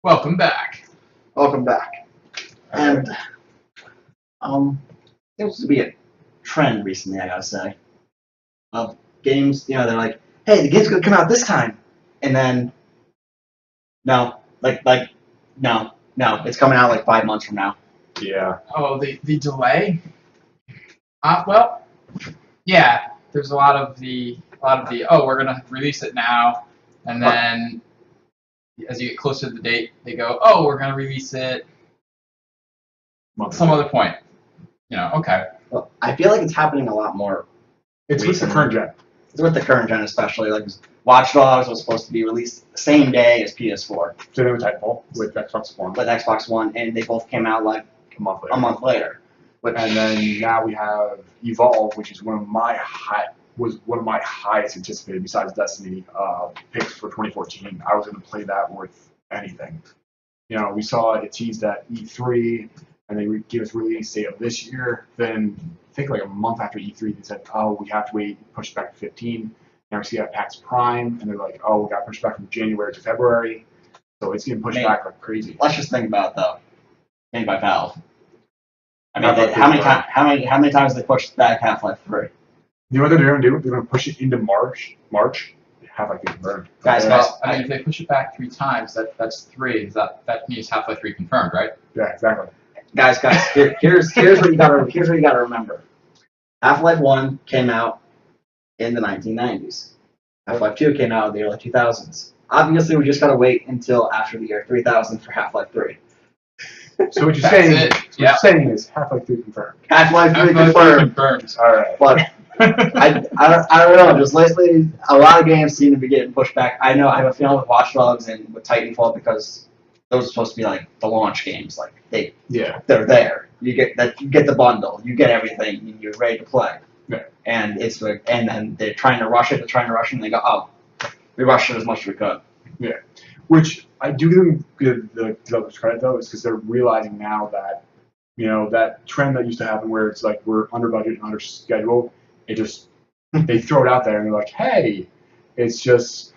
Welcome back. Welcome back. And seems to be a trend recently, I gotta say, of games. They're like, "Hey, the game's gonna come out this time," and then no, no, it's coming out like 5 months from now. Yeah. Oh, the delay. Well, yeah. There's a lot of the. Oh, we're gonna release it now, and then as you get closer to the date, they go, oh, we're gonna release it some other point. Okay. Well, I feel like it's happening a lot more. It's with the current gen. It's with the current gen, especially like Watch Dogs was supposed to be released the same day as PS4 So they were Titanfall with Xbox One with Xbox One, and they both came out like a month later. a month later. And then now we have Evolve, which is one of my highest anticipated besides Destiny picks for 2014. I was going to play that worth anything. We saw it teased at E3, and they gave us release date of this year. Then I think like a month after E3, they said, "Oh, we have to wait, push it back to 15." Now we see that PAX Prime, and they're like, "Oh, we got pushed back from January to February." So it's getting pushed back like crazy. Let's just think about it, though. Made by Valve. I mean, Half-Life how many times they pushed back Half-Life 3? You know what they're going to do? They're going to push it into March. Half-Life 3 confirmed. Guys, Well, I mean, if they push it back 3 times, that's 3. That means Half-Life 3 confirmed, right? Yeah, exactly. Guys, here's what you gotta remember. Half-Life 1 came out in the 1990s. Half-Life 2 came out in the early 2000s. Obviously, we just gotta wait until after the year 3000 for Half-Life 3. So what you're That's saying, it. what you're saying is Half-Life 3 confirmed. Half-Life 3 Half-Life 3 confirmed. confirmed. All right. But I don't know. Just lately, a lot of games seem to be getting pushed back. I know I have a feeling with Watch Dogs and with Titanfall because those are supposed to be like the launch games. Like Yeah. they're there. You get the bundle. You get everything. And you're ready to play. Yeah. And it's like, and then they're trying to rush it. And they go, oh, we rushed it as much as we could. Yeah. Which I do give the developers credit though, is because they're realizing now that that trend that used to happen where it's like we're under budget and under schedule. They throw it out there and they're like, hey, it's just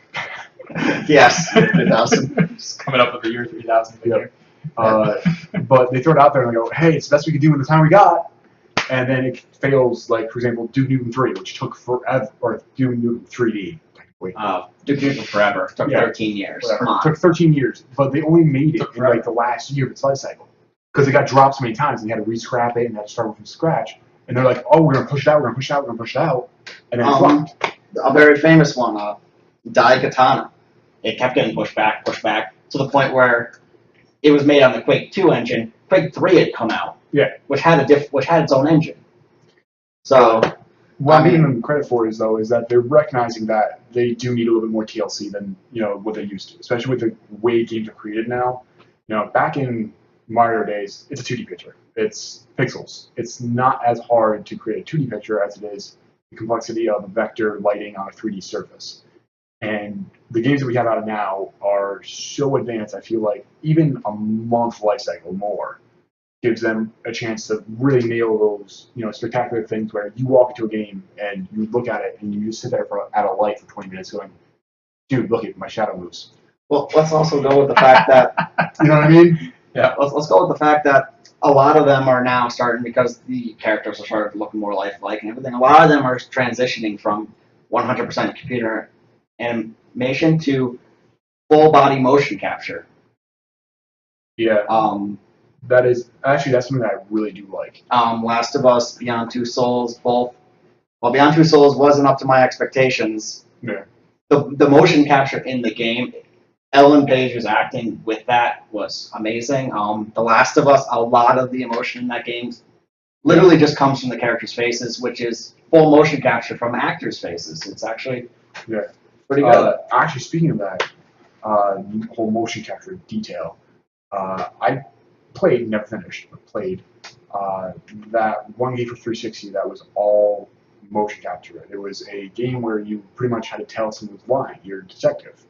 Yes, 3000. Just coming up with the year 3000 figure. but they throw it out there and they go, hey, it's the best we can do in the time we got. And then it fails, like, for example, Duke Nukem 3, which took forever, or Duke Nukem 3D, technically. Duke Nukem Forever. Took Yeah. 13 years. Whatever. Come on. It took 13 years, but they only made it Took in, like, the last year of its life cycle. Because it got dropped so many times, and they had to re-scrap it, and they had to start from scratch. And they're like, oh, we're going to push it out, we're going to push it out, we're going to push it out. And then it flopped. A very famous one, Daikatana. It kept getting pushed back, to the point where it was made on the Quake 2 engine. Quake 3 had come out, which had its own engine. So, What I'm giving them credit for is that they're recognizing that they do need a little bit more TLC than what they used to, especially with the way games are created now. Back in Mario days, it's a 2D picture. It's pixels. It's not as hard to create a 2D picture as it is the complexity of a vector lighting on a 3D surface. And the games that we have out now are so advanced, I feel like even a month life cycle more gives them a chance to really nail those, spectacular things where you walk into a game and you look at it and you just sit there at a light for 20 minutes going, dude, look at my shadow moves. well, let's also go with the fact that You know what I mean? Yeah. let's go with the fact that a lot of them are now starting, because the characters are starting to look more lifelike and everything. A lot of them are transitioning from 100% computer animation to full body motion capture. Yeah, that's something that I really do like. Last of Us, Beyond Two Souls, both. Well, Beyond Two Souls wasn't up to my expectations. Yeah. The motion capture in the game, Ellen Page's acting with that was amazing. The Last of Us, a lot of the emotion in that game literally just comes from the characters' faces, which is full motion capture from actors' faces. It's actually pretty good. Actually, speaking of that, whole motion capture detail, I played, never finished, but played that one game for 360 that was all motion capture. It was a game where you pretty much had to tell someone was lying. You're a detective.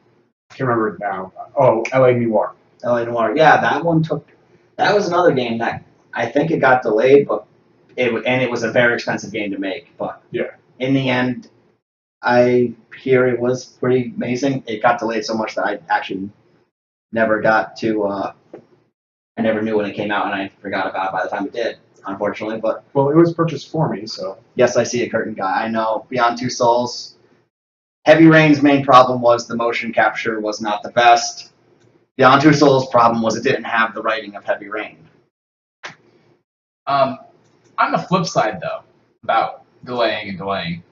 I can't remember it now. Oh, L.A. Noire. L.A. Noire. Yeah, that one took. That was another game that I think it got delayed, but it was a very expensive game to make. But in the end, I hear it was pretty amazing. It got delayed so much that I actually never got to. I never knew when it came out, and I forgot about it by the time it did, unfortunately. But Well, it was purchased for me, so. yes, I see a curtain guy. I know Beyond Two Souls. Heavy Rain's main problem was the motion capture was not the best. Beyond Two Souls' problem was it didn't have the writing of Heavy Rain. On the flip side, though, about delaying and delaying,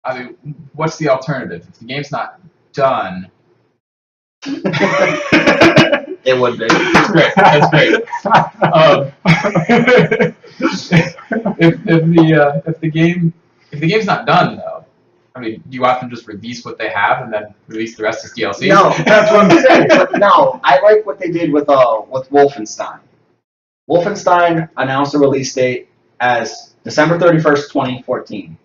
I mean, what's the alternative? If the game's not done, It would be. that's great. That's great. If the game's not done though, I mean, do you often just release what they have and then release the rest as DLC? No, that's what I'm saying. But no, I like what they did with Wolfenstein. Wolfenstein announced a release date as December 31st, 2014.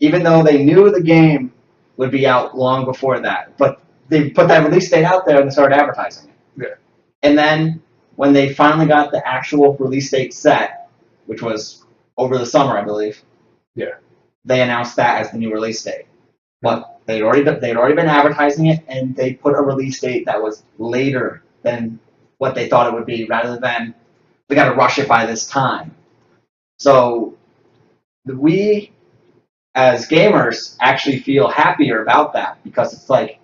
Even though they knew the game would be out long before that, but they put that release date out there and they started advertising it. Yeah. And then when they finally got the actual release date set, which was over the summer, I believe. Yeah. They announced that as the new release date. But they'd already been advertising it, and they put a release date that was later than what they thought it would be, rather than we got to rush it by this time. So we, as gamers, actually feel happier about that because it's like,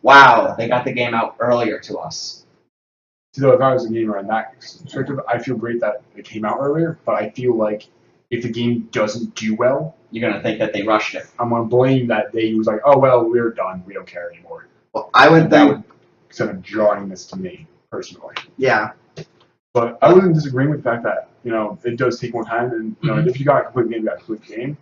wow, they got the game out earlier to us. So if I was a gamer in that perspective, I feel great that it came out earlier, but I feel like if the game doesn't do well, You're gonna think that they rushed it. I'm going to blame that they was like, oh, well, we're done. We don't care anymore. Well, I would That think, would send a jarringness to me, personally. yeah, But I wasn't disagreeing with the fact that, it does take more time, and if you got a complete game, you got a complete game.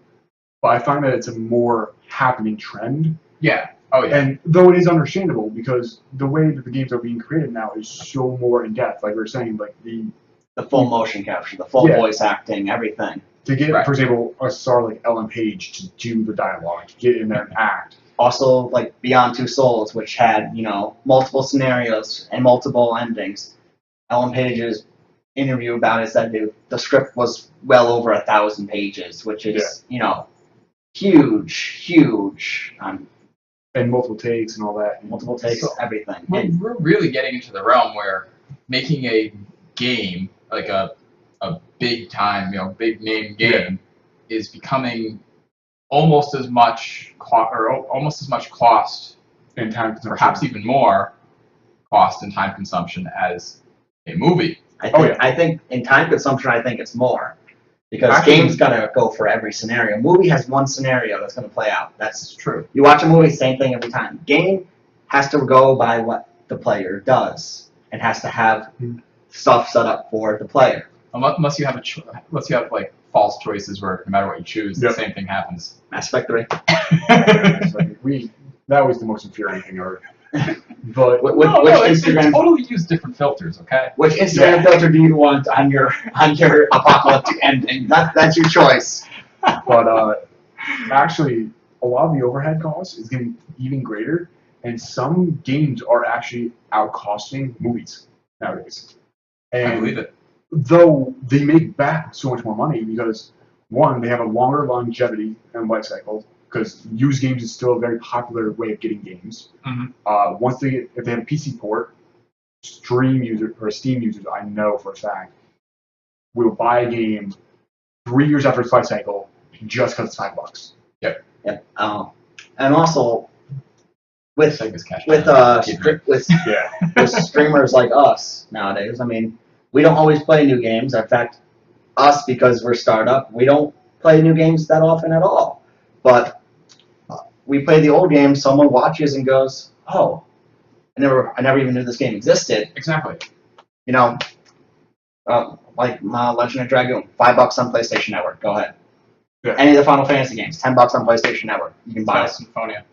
But I find that it's a more happening trend. Yeah. Oh yeah. And though it is understandable, because the way that the games are being created now is so more in depth. Like we were saying, like the full motion capture, the full Yeah. voice acting, everything. to get, Right. for example, a star like Ellen Page to do the dialogue, to get in there and act. Also, like Beyond Two Souls, which had, multiple scenarios and multiple endings. Ellen Page's interview about it said the script was well over 1,000 pages, which is, huge. And multiple takes and all that. Multiple takes, So, everything. We're, And we're really getting into the realm where making a game, like a big time, big name game, is becoming almost as much cost, And time consumption. perhaps even more cost and time consumption as a movie. I think in time consumption, I think it's more. Because Actually- games gotta go for every scenario. Movie has one scenario that's gonna play out. That's True. You watch a movie, same thing every time. Game has to go by what the player does. It has to have stuff set up for the player. Unless you have unless you have like false choices where no matter what you choose, Yep. the same thing happens. Mass Effect 3. It's like, that was the most infuriating thing ever. But Which No, they Instagram totally use different filters, okay? which Instagram filter do you want on your apocalyptic ending? That's your choice. actually, a lot of the overhead costs is getting even greater, and some games are actually outcosting movies nowadays. And I believe it. though they make back so much more money because, one, they have a longer longevity and life cycle, because used games is still a very popular way of getting games. Mhm. If they have a PC port, Steam users, I know for a fact, will buy a game 3 years after its life cycle just because it's $5. Yep. And also with Take this cash. with Yeah. with streamers like us nowadays, I mean, we don't always play new games. In fact, us, because we're startup, we don't play new games that often at all. But we play the old games. Someone watches and goes, "Oh, I never even knew this game existed." Exactly. Like my Legend of Dragoon, $5 on PlayStation Network. Go ahead. Yeah. Any of the Final Fantasy games, $10 on PlayStation Network. You can buy Final it. Symphonia.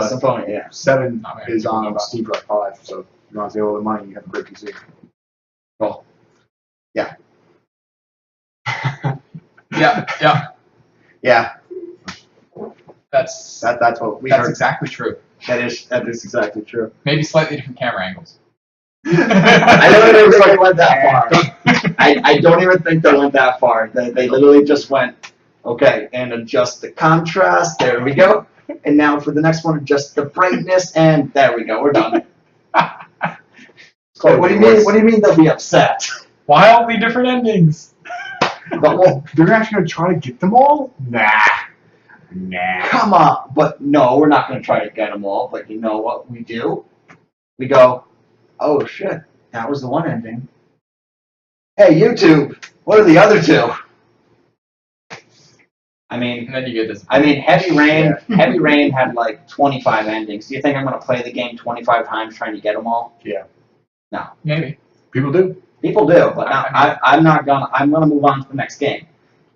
Symphonia, yeah. 7 Not many is people know on about. Steam for like 5, so if you want to save a little money, you have a great PC. Cool. Yeah, yeah. Yeah, That's that's what we that's heard. exactly true. That is exactly true. Maybe slightly different camera angles. I don't even think they went that far. I don't even think they went that far. They literally just went, okay, and adjust the contrast. There we go. And now for the next one, adjust the brightness, and there we go. We're done. close. What do you mean? What do you mean they'll be upset? Wildly different endings. But well, They're actually gonna try to get them all? Nah. come on. But no, we're not going to try to get them all. But you know what we do? We go, oh shit, that was the one ending. Hey, YouTube, what are the other two? I mean, And then you get this. Heavy Rain. Heavy Rain had like 25 endings. Do you think I'm going to play the game 25 times trying to get them all? Maybe. People do. People do, but I'm not gonna. I'm gonna move on to the next game.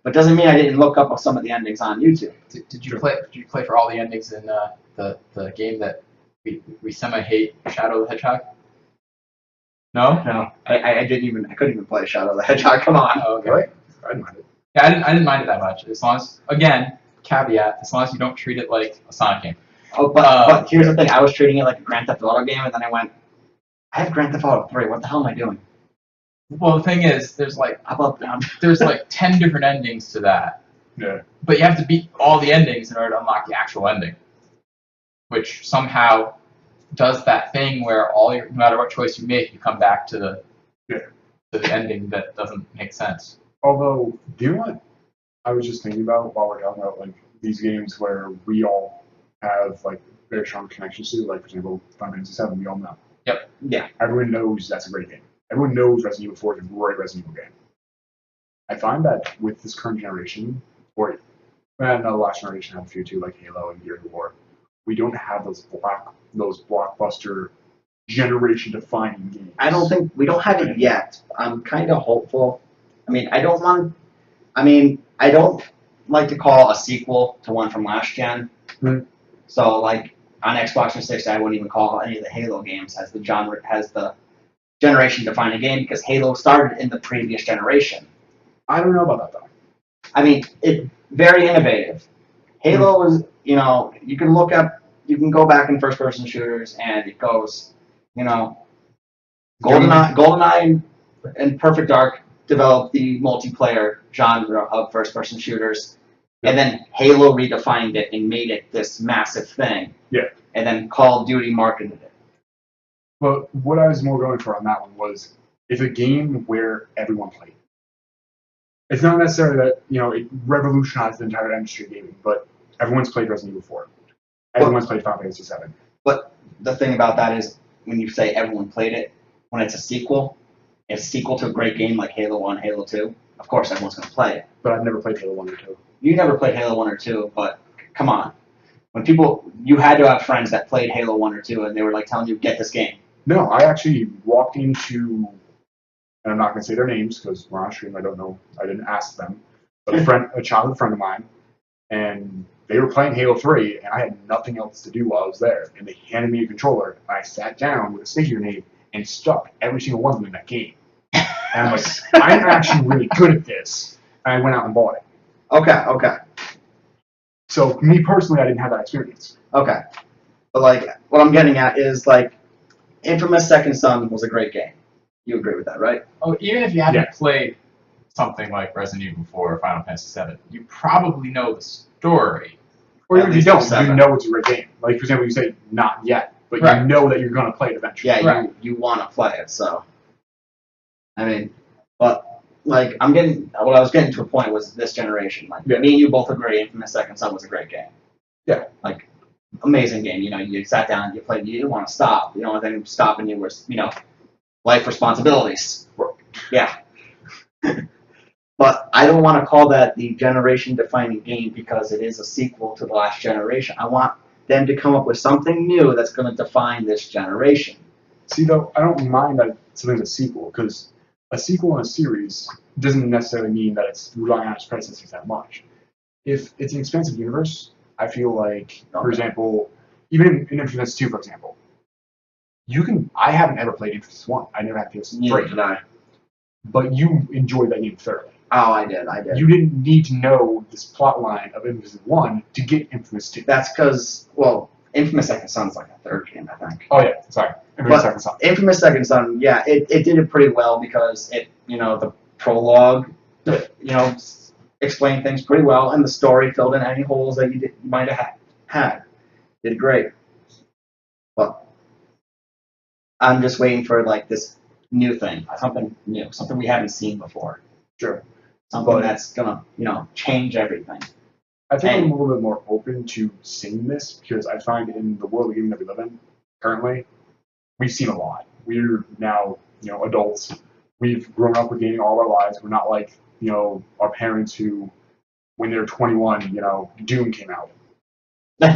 But doesn't mean I didn't look up some of the endings on YouTube. Did you play? Did you play for all the endings in the game that we semi hate, Shadow the Hedgehog? No. No, I didn't even. I couldn't even play Shadow the Hedgehog. Come on. Oh, okay. Really? I didn't mind it. Yeah, I didn't mind it that much. As long as, again, caveat, as long as you don't treat it like a Sonic game. Oh, but here's the thing. I was treating it like a Grand Theft Auto game, and then I went, I have Grand Theft Auto 3. What the hell am I doing? Well, the thing is, there's like How about 10 different endings to that. Yeah. But you have to beat all the endings in order to unlock the actual ending, which somehow does that thing where no matter what choice you make, you come back to the ending that doesn't make sense. Although, do you know what I was just thinking about while we're talking about like these games where we all have like very strong connections to, like for example, Final Fantasy VII, we all know. Yeah. Everyone knows that's a great game. Everyone knows Resident Evil 4 is a great Resident Evil game. I find that with this current generation, or the last generation had a few too, like Halo and Gears of War, we don't have those blockbuster generation-defining games. I don't think we don't have it yet. I'm kind of hopeful. I don't like to call a sequel to one from last gen. Hmm. So like on Xbox 360, I wouldn't even call any of the Halo games as the generation-defining game because Halo started in the previous generation. I don't know about that though. It's very innovative. Halo is, you can go back in first-person shooters and it goes, GoldenEye and Perfect Dark developed the multiplayer genre of first-person shooters, and then Halo redefined it and made it this massive thing. Yeah. And then Call of Duty marketed it. But what I was more going for on that one was, it's a game where everyone played. It's not necessarily that, it revolutionized the entire industry of gaming, but everyone's played Resident Evil 4. Everyone's played Final Fantasy 7. But the thing about that is, when you say everyone played it, when it's a sequel to a great game like Halo 1, Halo 2, of course everyone's going to play it. But I've never played Halo 1 or 2. You never played Halo 1 or 2, but come on. You had to have friends that played Halo 1 or 2, and they were like telling you, get this game. No, I actually walked into, and I'm not going to say their names because we're on stream, I don't know, I didn't ask them, but a childhood friend of mine, and they were playing Halo 3, and I had nothing else to do while I was there, and they handed me a controller, and I sat down with a sticky grenade and stuck every single one of them in that game. And I'm like, I'm actually really good at this, and I went out and bought it. Okay. So, me personally, I didn't have that experience. Okay. But, what I'm getting at is, Infamous Second Son was a great game. You agree with that, right? Oh, even if you haven't played something like Resident Evil 4 or Final Fantasy 7, you probably know the story. Or At if you least don't, 7. you know it's a great game. Like, for example, you say, not yet, but Right. you know that you're going to play it eventually. Yeah, Right. you want to play it, so. What I was getting to a point was this generation. Yeah. Me and you both agree Infamous Second Son was a great game. Yeah. Amazing game. You sat down, you played, you didn't want to stop. The only thing stopping you was, life responsibilities. Yeah. But I don't want to call that the generation-defining game because it is a sequel to the last generation. I want them to come up with something new that's going to define this generation. See, though, I don't mind that something's a sequel, because a sequel in a series doesn't necessarily mean that it's relying on its predecessors that much. If it's an expansive universe, I feel like, for example, even in Infamous 2, for example, I haven't ever played Infamous 1. I never had PS3. Neither did I. But you enjoyed that game thoroughly. Oh, I did. You didn't need to know this plot line of Infamous 1 to get Infamous 2. That's because, Infamous Second Son's like a third game, I think. Oh, yeah, sorry. Infamous Second Son. Infamous Second Son, yeah, it did it pretty well because the prologue, explained things pretty well, and the story filled in any holes that you might have had. Did great. But I'm just waiting for this new thing, something new, something we haven't seen before, Sure. something But- that's gonna, change everything. I think And- I'm a little bit more open to seeing this because I find in the world of gaming that we live in currently, we've seen a lot. We're now, adults. We've grown up with gaming all our lives. We're not like, our parents who, when they were 21, Doom came out. You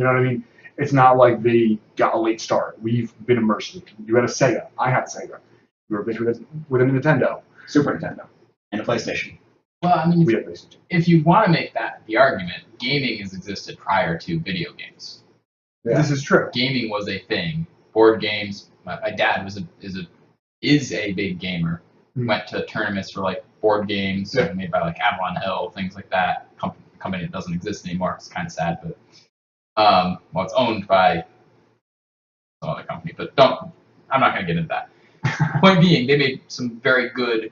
know what I mean? It's not like they got a late start. We've been immersed in it. You had a Sega. I had a Sega. You were based with a Nintendo. Super Nintendo and a PlayStation. Well, I mean, We had PlayStation. if you want to make that the argument, gaming has existed prior to video games. Yeah. This is true. Gaming was a thing. Board games. My dad is a big gamer. Mm. Went to tournaments for like board games made by like Avalon Hill, things like that. Company that doesn't exist anymore. It's kind of sad, but well, it's owned by some other company. But I'm not going to get into that. Point being, they made some very good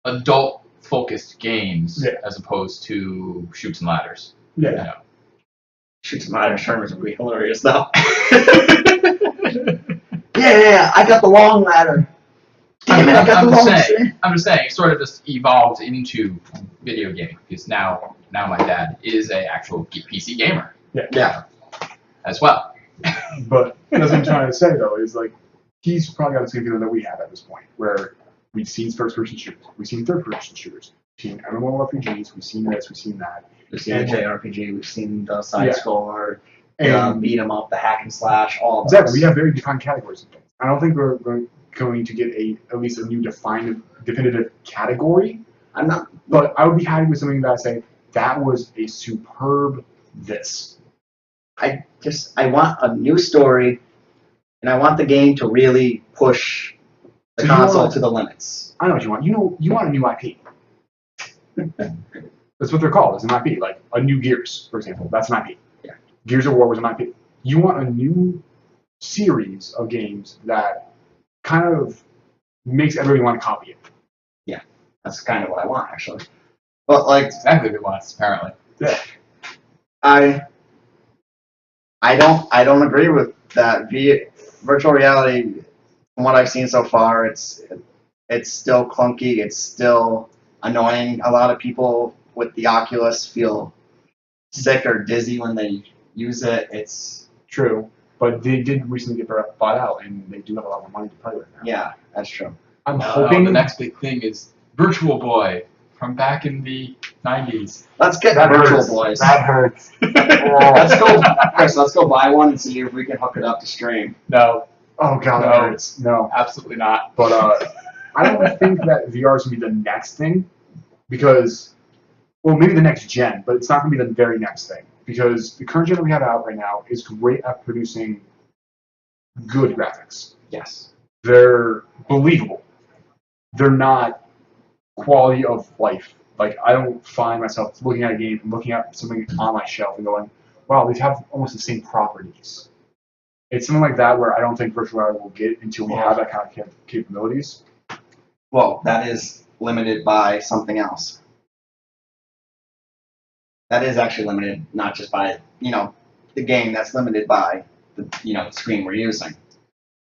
adult-focused games as opposed to shoots and ladders. Yeah. You know. Shoots and ladders tournaments would be hilarious though. Yeah, I got the long ladder. Damn it, I got the long ladder. I'm just saying, it sort of just evolved into video gaming because now my dad is a actual PC gamer Yeah. as well. But that's what I'm trying to say, though, is like, he's probably got the same feeling that we have at this point, where we've seen first-person shooters, we've seen third-person shooters, we've seen MMORPGs, we've seen this, we've seen that. We've seen the JRPG, we've seen the side Yeah. scroller, And beat 'em up, the hack and slash, all of exactly, those. we have very defined categories of things. I don't think we're going to get at least a new definitive category, I'm not. but I would be happy with something that I say, that was a superb this. I want a new story, and I want the game to really push the So you console want- to the limits. I know what you want. You want a new IP. That's what they're called. It's an IP. Like a new Gears, for example. That's an IP. Yeah. Gears of War was an IP. You want a new series of games that kind of makes everybody want to copy it. That's kind of what I want, actually. But like, That's exactly what he wants, apparently. Yeah. I don't agree with that. Virtual reality, from what I've seen so far, it's still clunky. It's still annoying. A lot of people with the Oculus feel sick or dizzy when they use it. It's True. But they did recently get bought out, and they do have a lot more money to play with now. yeah, that's true. I'm No, hoping the next big thing is Virtual Boy from back in the 90s. Let's get that Virtual hurts. Boys. That hurts. Let's go, Chris. Let's go buy one and see if we can hook it up to stream. No, Oh god, that No. hurts. No. absolutely not. But I don't think that VR is going to be the next thing because, well, maybe the next gen, but it's not going to be the very next thing because the current gen that we have out right now is great at producing good graphics. Yes. They're believable. They're not quality of life. Like, I don't find myself looking at a game and looking at something on my shelf and going, wow, they have almost the same properties. It's something like that where I don't think virtual reality will get until we have that kind of capabilities. Well, that is limited by something else. That is actually limited not just by, the game. That's limited by the screen we're using.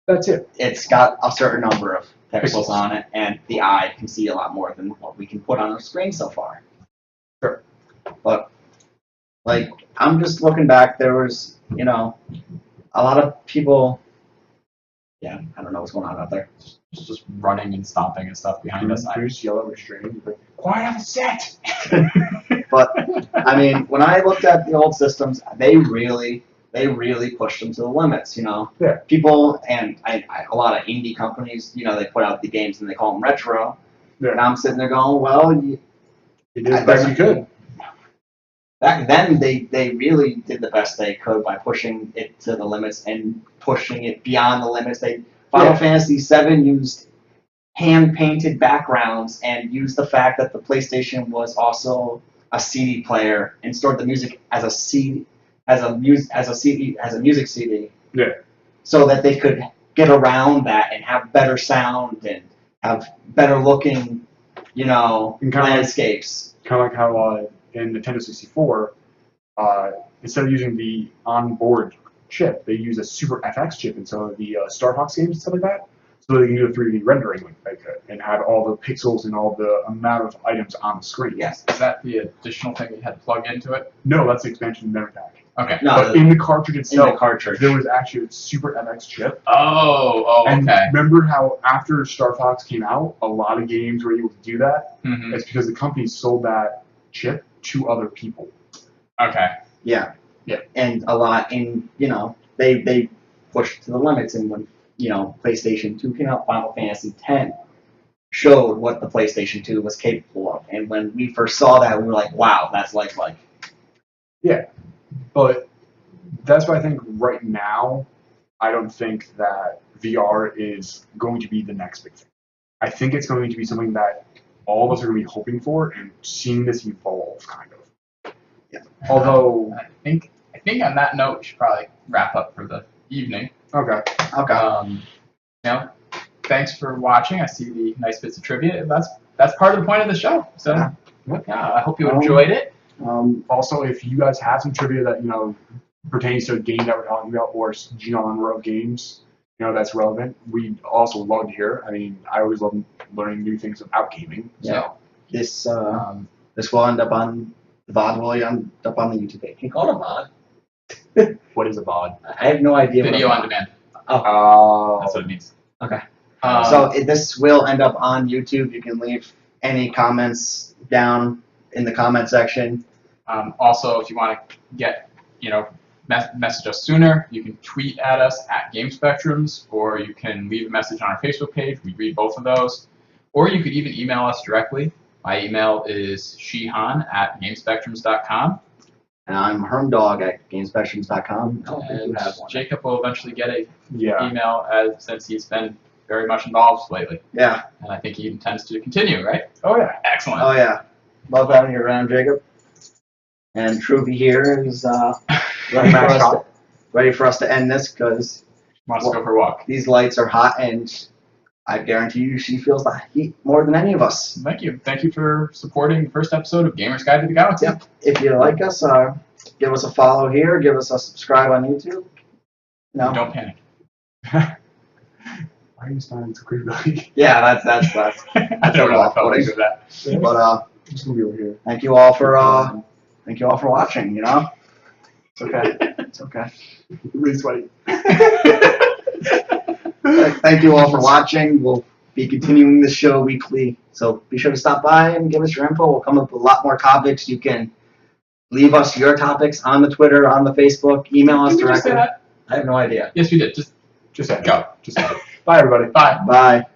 That's it. It's got a certain number of pixels on it, and the eye can see a lot more than what we can put on our screen so far. Sure. But, like, I'm just looking back, there was, a lot of people, I don't know what's going on out there. Just running and stomping and stuff behind us. You just yell at restraint. Quiet on the set. But, I mean, when I looked at the old systems, they really pushed them to the limits, Yeah. People, and a lot of indie companies, they put out the games and they call them retro. Yeah. And I'm sitting there going, well, You did the best you could. back then they really did the best they could by pushing it to the limits and pushing it beyond the limits. Final Fantasy VII used hand-painted backgrounds and used the fact that the PlayStation was also a CD player and stored the music as a CD, as a music CD. Yeah. So that they could get around that and have better sound and have better looking, And kind of landscapes. like how in Nintendo 64, instead of using the onboard chip, they use a Super FX chip in some of the Star Fox games and stuff like that. So so they can do a 3D rendering like that and have all the pixels and all the amount of items on the screen. Yes. Is that the additional thing you had to plug into it? No, that's the expansion memory pack. Okay. No, But in the cartridge in itself, the cartridge. there was actually a Super MX chip. Oh, And okay. remember how after Star Fox came out, a lot of games were able to do that? Hmm. It's because the company sold that chip to other people. Okay. Yeah. Yeah. And a lot in, they pushed to the limits, and when, PlayStation 2 came out, Final Fantasy X showed what the PlayStation 2 was capable of. And when we first saw that, we were like, wow, that's lifelike. Yeah. But that's why I think right now, I don't think that VR is going to be the next big thing. I think it's going to be something that all of us are going to be hoping for and seeing this evolve, kind of. Yeah. Although, I think on that note, we should probably wrap up for the evening. okay. Okay. Thanks for watching. I see the nice bits of trivia. That's part of the point of the show. So, yeah, I hope you enjoyed it. Also, if you guys have some trivia that, pertains to a game that we're talking about or genre of games, that's relevant, we'd also love to hear. I mean, I always love learning new things about gaming. Yeah. This So, this will end up on the VOD. Will end up on the YouTube page. You call it a VOD? What is a VOD? I have no idea. video what on demand. Oh. That's what it means. Okay. Um, This will end up on YouTube. You can leave any comments down in the comment section. Also, if you want to get, message us sooner, you can tweet at us at GameSpectrums, or you can leave a message on our Facebook page. We read both of those. Or you could even email us directly. My email is shihan@gamespectrums.com. And I'm Hermdog at GameSpectrums.com. I don't think you And have one. Jacob will eventually get a Yeah. email since he's been very much involved lately. Yeah. And I think he intends to continue, right? Oh, yeah. Excellent. Oh yeah. Love having you around, Jacob. And Truby here is ready for us to end this because Wants to go for a walk. these lights are hot, and I guarantee you she feels the heat more than any of us. Thank you. Thank you for supporting the first episode of Gamer's Guide to the Galaxy. Yep. If you like us, give us a follow here. Give us a subscribe on YouTube. No. Don't panic. Why are you smiling so creepily? Yeah, that's. I don't know if I want to do that. But I'm just going to be over here. thank you all for watching. It's okay. It's okay. Really sweaty. Thank you all for watching. We'll be continuing the show weekly, so be sure to stop by and give us your info. We'll come up with a lot more topics. You can leave us your topics on the Twitter, on the Facebook, email us Did we just say directly. that? I have no idea. Yes, we did. Just Just say it. go. Just say it. Bye, everybody. Bye. Bye.